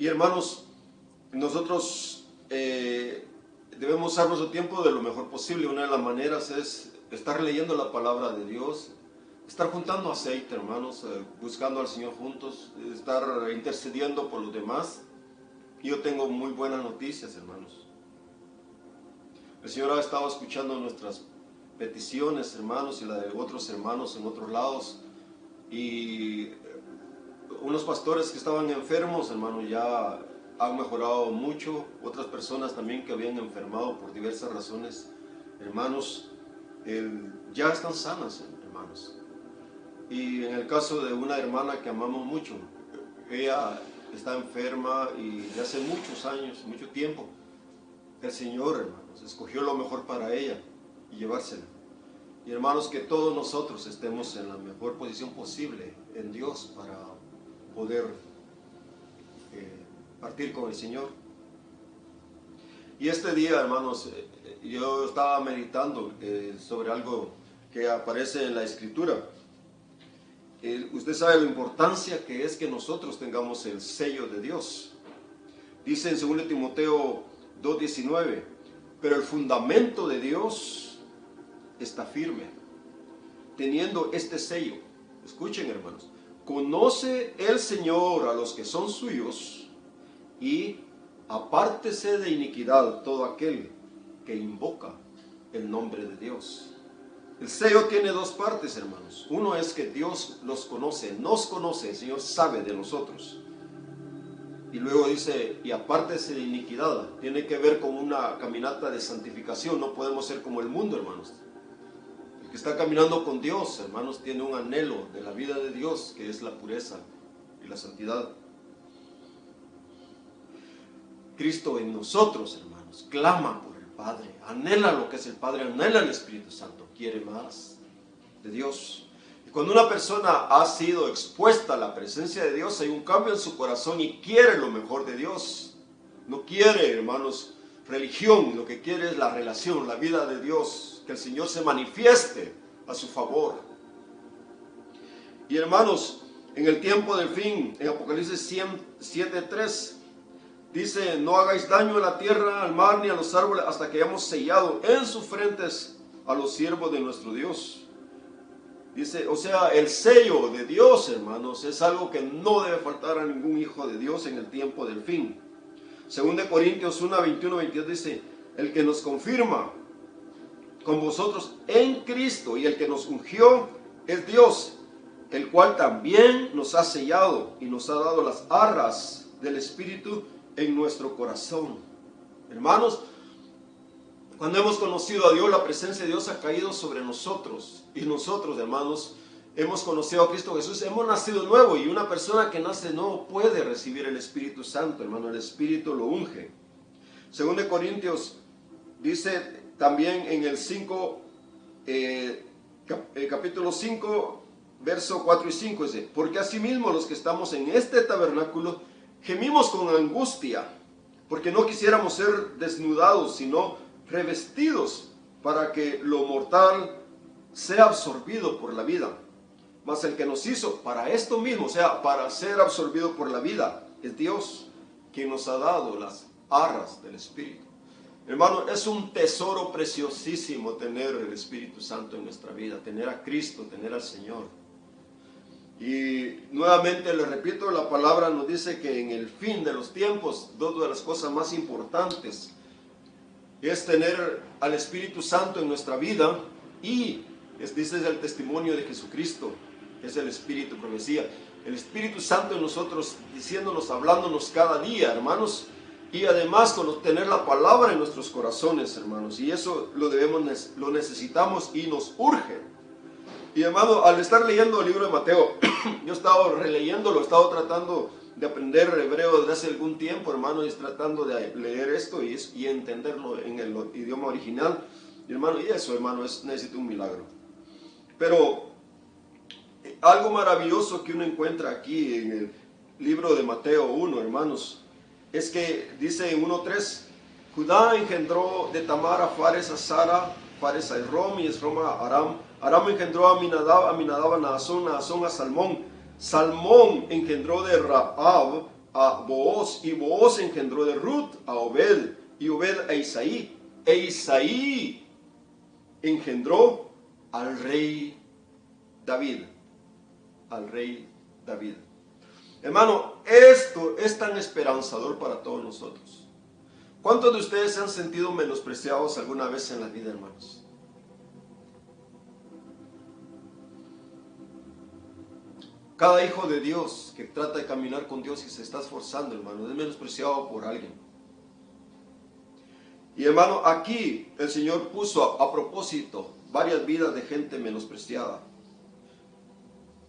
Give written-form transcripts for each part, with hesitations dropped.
Y hermanos, nosotros debemos usar nuestro tiempo de lo mejor posible. Una de las maneras es estar leyendo la palabra de Dios, estar juntando aceite, hermanos, buscando al Señor juntos, estar intercediendo por los demás. Yo tengo muy buenas noticias, hermanos. El Señor ha estado escuchando nuestras peticiones, hermanos, y la de otros hermanos en otros lados. Y unos pastores que estaban enfermos, hermanos, ya han mejorado mucho. Otras personas también que habían enfermado por diversas razones, hermanos, ya están sanas, hermanos. Y en el caso de una hermana que amamos mucho, ella está enferma y de hace muchos años, mucho tiempo, el Señor, hermanos, escogió lo mejor para ella y llevársela. Y hermanos, que todos nosotros estemos en la mejor posición posible en Dios para poder partir con el Señor. Y este día, hermanos, yo estaba meditando sobre algo que aparece en la Escritura. Usted sabe la importancia que es que nosotros tengamos el sello de Dios. Dice en 2 Timoteo 2:19, pero el fundamento de Dios está firme, teniendo este sello. Escuchen, hermanos, conoce el Señor a los que son suyos, y apártese de iniquidad todo aquel que invoca el nombre de Dios. El sello tiene dos partes, hermanos. Uno es que Dios los conoce, nos conoce, el Señor sabe de nosotros. Y luego dice, y apártese de iniquidad. Tiene que ver con una caminata de santificación. No podemos ser como el mundo, hermanos. El que está caminando con Dios, hermanos, tiene un anhelo de la vida de Dios, que es la pureza y la santidad. Cristo en nosotros, hermanos, clama por el Padre, anhela lo que es el Padre, anhela el Espíritu Santo, quiere más de Dios. Y cuando una persona ha sido expuesta a la presencia de Dios, hay un cambio en su corazón y quiere lo mejor de Dios. No quiere, hermanos, religión, lo que quiere es la relación, la vida de Dios, que el Señor se manifieste a su favor. Y hermanos, en el tiempo del fin, en Apocalipsis 7:3, dice, no hagáis daño a la tierra, al mar, ni a los árboles, hasta que hayamos sellado en sus frentes a los siervos de nuestro Dios. Dice, o sea, el sello de Dios, hermanos, es algo que no debe faltar a ningún hijo de Dios en el tiempo del fin. 2 Corintios 1:21-22 dice, el que nos confirma con vosotros en Cristo y el que nos ungió es Dios, el cual también nos ha sellado y nos ha dado las arras del Espíritu en nuestro corazón. Hermanos, cuando hemos conocido a Dios, la presencia de Dios ha caído sobre nosotros. Y nosotros, hermanos, hemos conocido a Cristo Jesús, hemos nacido nuevo. Y una persona que nace nuevo puede recibir el Espíritu Santo, hermano. El Espíritu lo unge. 2 Corintios dice también en el capítulo 5, verso 4 y 5, dice, porque asimismo los que estamos en este tabernáculo gemimos con angustia, porque no quisiéramos ser desnudados, sino revestidos, para que lo mortal sea absorbido por la vida. Mas el que nos hizo para esto mismo, o sea, para ser absorbido por la vida, es Dios, quien nos ha dado las arras del Espíritu. Hermano, es un tesoro preciosísimo tener el Espíritu Santo en nuestra vida, tener a Cristo, tener al Señor. Y nuevamente le repito, la palabra nos dice que en el fin de los tiempos, dos de las cosas más importantes es tener al Espíritu Santo en nuestra vida, y dice el testimonio de Jesucristo, que es el Espíritu, profecía. El Espíritu Santo en nosotros, diciéndonos, hablándonos cada día, hermanos, y además tener la palabra en nuestros corazones, hermanos, y eso lo necesitamos y nos urge. Y hermano, al estar leyendo el libro de Mateo, yo he estado releyéndolo, he estado tratando de aprender hebreo desde hace algún tiempo, hermano, y tratando de leer esto y entenderlo en el idioma original. Y hermano, y eso, hermano, necesita un milagro. Pero algo maravilloso que uno encuentra aquí en el libro de Mateo 1, hermanos, es que dice en 1:3, Judá engendró de Tamar a Fares a Sara, Fares a Esrom y Esrom a Aram. Aram engendró a Aminadab, Aminadab a Naasón, Naasón a Salmón. Salmón engendró de Rahab a Booz, y Booz engendró de Ruth a Obed, y Obed a Isaí, e Isaí engendró al rey David, al rey David. Hermano, esto es tan esperanzador para todos nosotros. ¿Cuántos de ustedes se han sentido menospreciados alguna vez en la vida, hermanos? Cada hijo de Dios que trata de caminar con Dios y se está esforzando, hermano, es menospreciado por alguien. Y hermano, aquí el Señor puso a propósito varias vidas de gente menospreciada.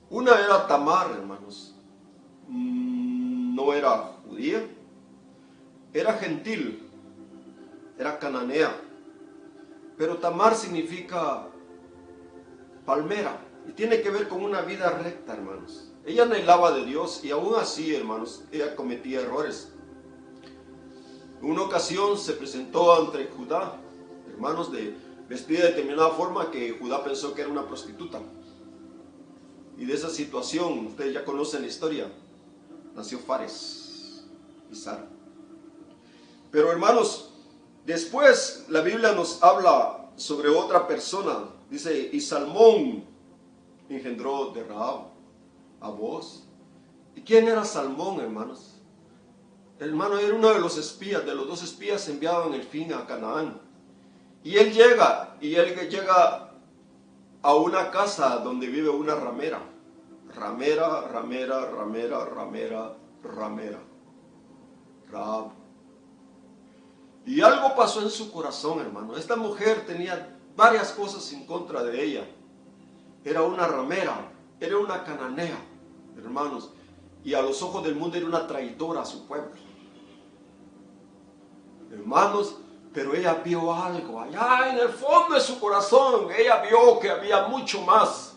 Una era Tamar, hermanos. No era judía, era gentil, era cananea. Pero Tamar significa palmera y tiene que ver con una vida recta, hermanos. Ella anhelaba de Dios y aún así, hermanos, ella cometía errores. En una ocasión se presentó ante Judá, hermanos, vestida de determinada forma que Judá pensó que era una prostituta. Y de esa situación, ustedes ya conocen la historia, nació Fares y Sara. Pero hermanos, después la Biblia nos habla sobre otra persona. Dice, y Salmón engendró de Rahab a Booz. ¿Y quién era Salmón, hermanos? Hermano, era uno de los espías, de los dos espías enviados en el fin a Canaán. Y él llega a una casa donde vive una ramera. Ramera. Rahab. Y algo pasó en su corazón, hermano. Esta mujer tenía varias cosas en contra de ella. Era una ramera, era una cananea, hermanos. Y a los ojos del mundo era una traidora a su pueblo. Hermanos, pero ella vio algo allá en el fondo de su corazón. Ella vio que había mucho más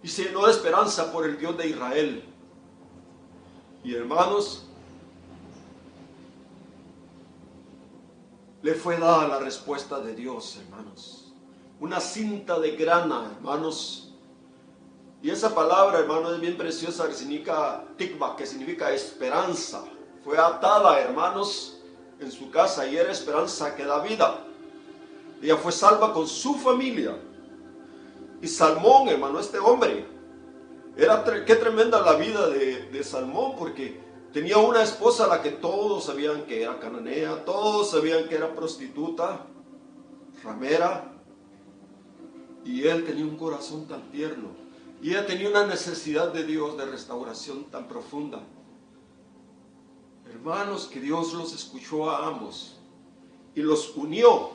y se llenó de esperanza por el Dios de Israel. Y hermanos, le fue dada la respuesta de Dios, hermanos. Una cinta de grana, hermanos. Y esa palabra, hermanos, es bien preciosa, que significa tikva, que significa esperanza. Fue atada, hermanos, en su casa, y era esperanza que da vida. Ella fue salva con su familia. Y Salmón, hermano, este hombre, qué tremenda la vida de Salmón, porque tenía una esposa a la que todos sabían que era cananea, todos sabían que era prostituta, ramera, y él tenía un corazón tan tierno, y ella tenía una necesidad de Dios, de restauración tan profunda. Hermanos, que Dios los escuchó a ambos y los unió,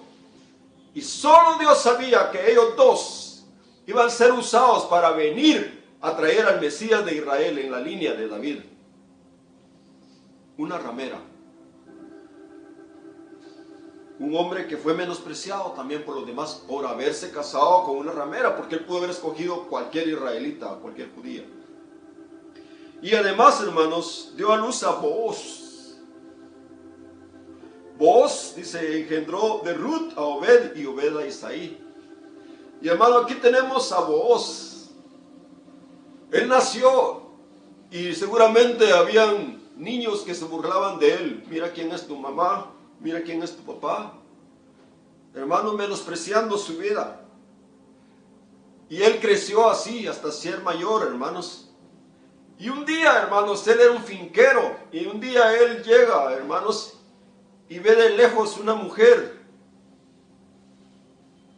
y solo Dios sabía que ellos dos iban a ser usados para venir a traer al Mesías de Israel en la línea de David. Una ramera, un hombre que fue menospreciado también por los demás por haberse casado con una ramera, porque él pudo haber escogido cualquier israelita, cualquier judía. Y además, hermanos, dio a luz a Booz. Booz, dice, engendró de Ruth a Obed y Obed a Isaí. Y hermano, aquí tenemos a Booz. Él nació y seguramente habían niños que se burlaban de él. Mira quién es tu mamá, mira quién es tu papá. Hermano, menospreciando su vida. Y él creció así hasta ser mayor, hermanos. Y un día, hermanos, él era un finquero. Y un día él llega, hermanos, y ve de lejos una mujer.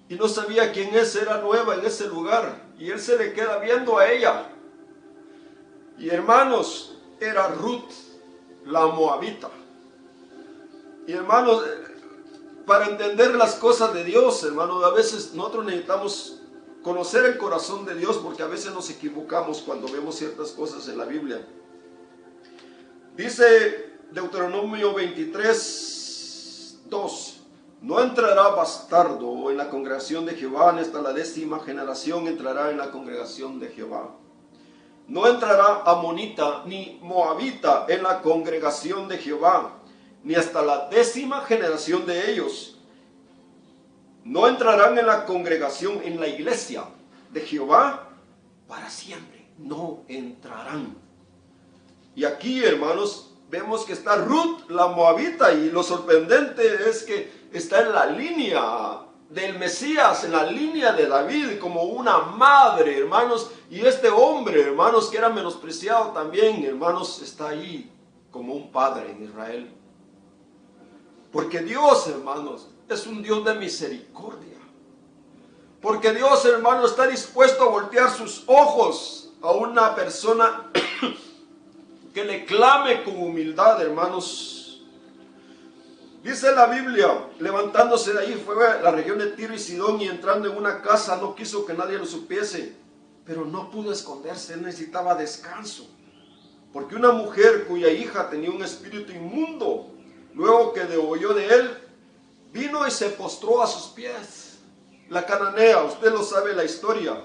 Y no sabía quién es, era nueva en ese lugar. Y él se le queda viendo a ella. Y hermanos, era Ruth, la moabita. Y hermanos, para entender las cosas de Dios, hermanos, a veces nosotros necesitamos conocer el corazón de Dios, porque a veces nos equivocamos cuando vemos ciertas cosas en la Biblia. Dice Deuteronomio 23:2: no entrará bastardo en la congregación de Jehová, ni hasta la 10ª generación entrará en la congregación de Jehová. No entrará amonita ni moabita en la congregación de Jehová, ni hasta la 10ª generación de ellos. No entrarán en la congregación, en la iglesia de Jehová, para siempre. No entrarán. Y aquí, hermanos, vemos que está Ruth, la moabita, y lo sorprendente es que está en la línea del Mesías, en la línea de David, como una madre, hermanos, y este hombre, hermanos, que era menospreciado también, hermanos, está ahí como un padre en Israel. Porque Dios, hermanos, es un Dios de misericordia. Porque Dios, hermano, está dispuesto a voltear sus ojos a una persona que le clame con humildad, hermanos. Dice la Biblia, levantándose de ahí, fue a la región de Tiro y Sidón, y entrando en una casa no quiso que nadie lo supiese, pero no pudo esconderse, él necesitaba descanso. Porque una mujer cuya hija tenía un espíritu inmundo, luego que oyó de él, vino y se postró a sus pies. La cananea, usted lo sabe la historia.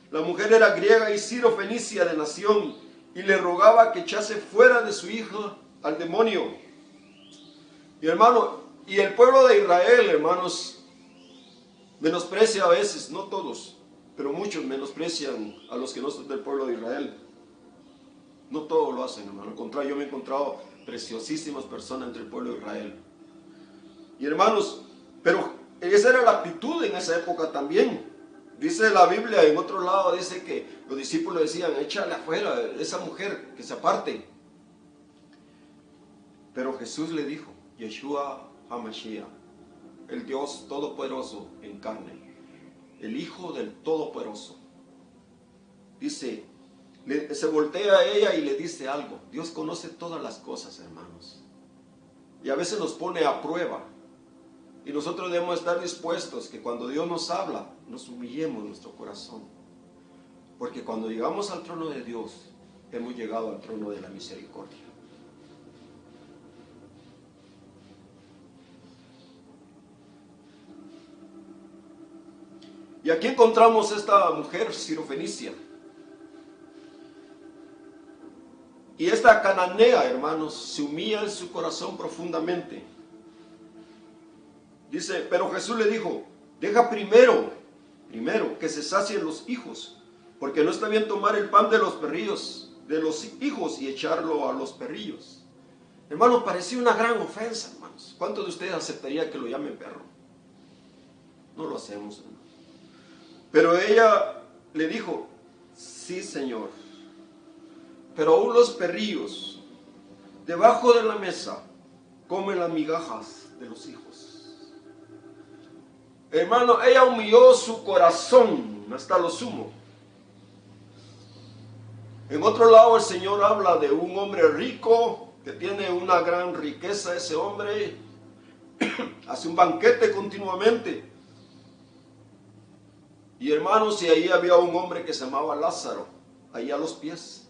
La mujer era griega y sirofenicia de nación, y le rogaba que echase fuera de su hija al demonio. Y hermano, y el pueblo de Israel, hermanos, menosprecia a veces, no todos, pero muchos menosprecian a los que no son del pueblo de Israel. No todos lo hacen, hermano. Al contrario, yo me he encontrado preciosísimas personas entre el pueblo de Israel. Y hermanos, pero esa era la actitud en esa época también. Dice la Biblia, en otro lado, dice que los discípulos decían, échale afuera, esa mujer, que se aparte. Pero Jesús le dijo, Yeshua HaMashiach, el Dios Todopoderoso en carne, el Hijo del Todopoderoso. Dice, se voltea a ella y le dice algo. Dios conoce todas las cosas, hermanos. Y a veces nos pone a prueba. Y nosotros debemos estar dispuestos que cuando Dios nos habla, nos humillemos nuestro corazón. Porque cuando llegamos al trono de Dios, hemos llegado al trono de la misericordia. Y aquí encontramos esta mujer sirofenicia. Y esta cananea, hermanos, se humilla en su corazón profundamente. Dice, pero Jesús le dijo, deja primero que se sacien los hijos, porque no está bien tomar el pan de los perrillos, de los hijos, y echarlo a los perrillos. Hermanos, parecía una gran ofensa, hermanos. ¿Cuántos de ustedes aceptaría que lo llamen perro? No lo hacemos, hermanos. Pero ella le dijo, sí, Señor, pero aún los perrillos debajo de la mesa comen las migajas de los hijos. Hermano, ella humilló su corazón hasta lo sumo. En otro lado el Señor habla de un hombre rico que tiene una gran riqueza. Ese hombre hace un banquete continuamente. Y hermanos, y ahí había un hombre que se llamaba Lázaro, ahí a los pies.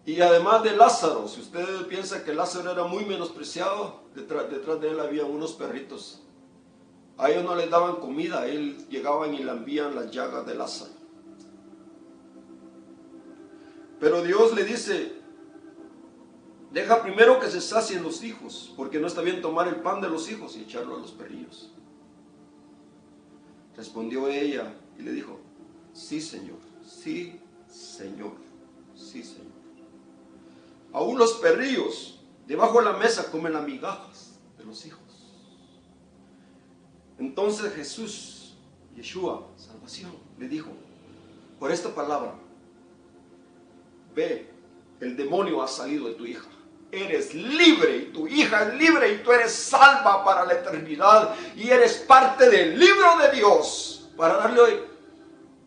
Y además de Lázaro, si usted piensa que Lázaro era muy menospreciado, detrás de él había unos perritos. A ellos no les daban comida, a él llegaban y lambían las llagas de Lázaro. Pero Dios le dice, deja primero que se sacien los hijos, porque no está bien tomar el pan de los hijos y echarlo a los perrillos. Respondió ella y le dijo, sí, Señor, sí, Señor, sí, Señor. Aún los perrillos debajo de la mesa comen las migajas de los hijos. Entonces Jesús, Yeshua, salvación, le dijo, por esta palabra, ve, el demonio ha salido de tu hija. Eres libre y tu hija es libre y tú eres salva para la eternidad y eres parte del libro de Dios para darle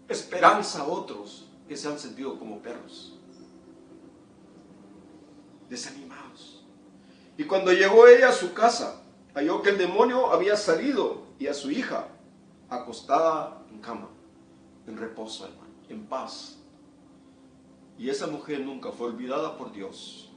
esperanza a otros que se han sentido como perros, desanimados. Y cuando llegó ella a su casa, halló que el demonio había salido y a su hija acostada en cama, en reposo, hermano, en paz. Y esa mujer nunca fue olvidada por Dios.